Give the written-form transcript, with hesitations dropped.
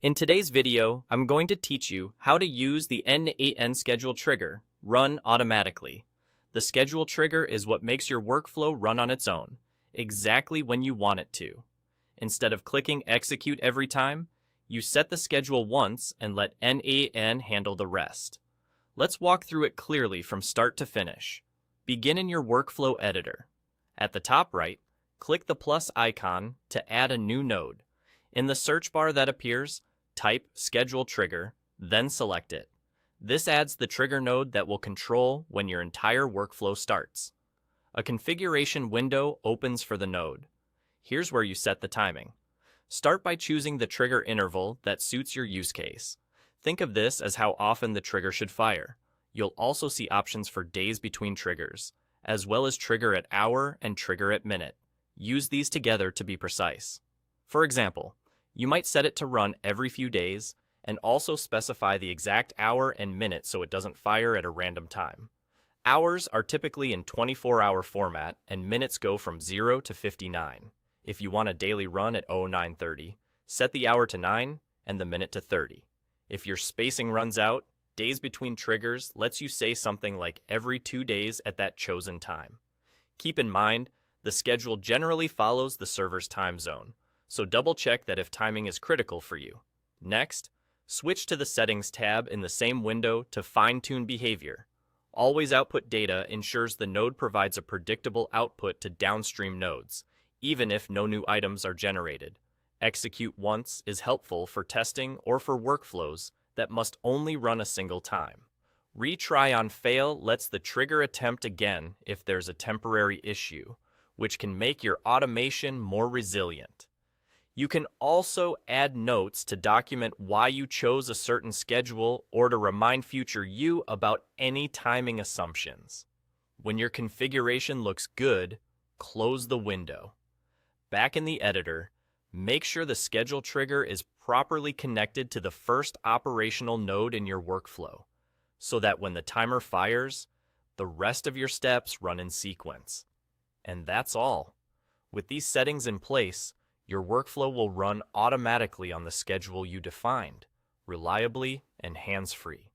In today's video, I'm going to teach you how to use the n8n schedule trigger, run automatically. The schedule trigger is what makes your workflow run on its own, exactly when you want it to. Instead of clicking execute every time, you set the schedule once and let n8n handle the rest. Let's walk through it clearly from start to finish. Begin in your workflow editor. At the top right, click the plus icon to add a new node. In the search bar that appears, type schedule trigger, then select it. This adds the trigger node that will control when your entire workflow starts. A configuration window opens for the node. Here's where you set the timing. Start by choosing the trigger interval that suits your use case. Think of this as how often the trigger should fire. You'll also see options for days between triggers, as well as trigger at hour and trigger at minute. Use these together to be precise. For example, you might set it to run every few days and also specify the exact hour and minute so it doesn't fire at a random time. Hours are typically in 24-hour format and minutes go from 0 to 59. If you want a daily run at 0930, set the hour to 9 and the minute to 30. If your spacing runs out, days between triggers lets you say something like every 2 days at that chosen time. Keep in mind, the schedule generally follows the server's time zone, so double-check that if timing is critical for you. Next, switch to the Settings tab in the same window to fine-tune behavior. Always output data ensures the node provides a predictable output to downstream nodes, even if no new items are generated. Execute once is helpful for testing or for workflows that must only run a single time. Retry on fail lets the trigger attempt again if there's a temporary issue, which can make your automation more resilient. You can also add notes to document why you chose a certain schedule or to remind future you about any timing assumptions. When your configuration looks good, close the window. Back in the editor, make sure the schedule trigger is properly connected to the first operational node in your workflow, so that when the timer fires, the rest of your steps run in sequence. And that's all. With these settings in place, your workflow will run automatically on the schedule you defined, reliably and hands-free.